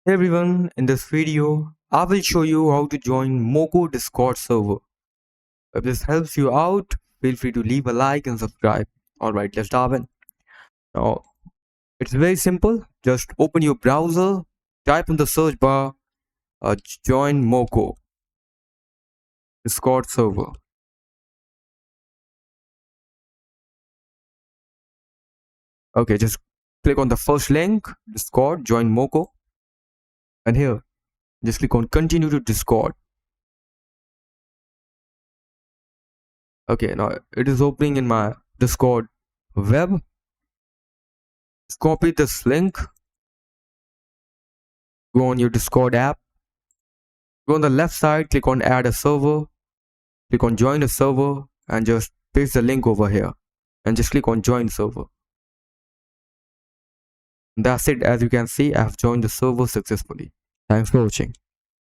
Hey everyone, in this video, I will show you how to join Moco Discord server. If this helps you out, feel free to leave a like and subscribe. Alright, let's dive in. Now, it's very simple. Just open your browser, type in the search bar, join Moco Discord server. Okay, just click on the first link, Discord, join Moco. And here, just click on continue to Discord. Okay, now it is opening in my Discord web. Just copy this link, go on your Discord app, go on the left side, click on add a server, click on join a server, and just paste the link over here and just click on join server. That's it. As you can see, I have joined the server successfully. Thanks for watching.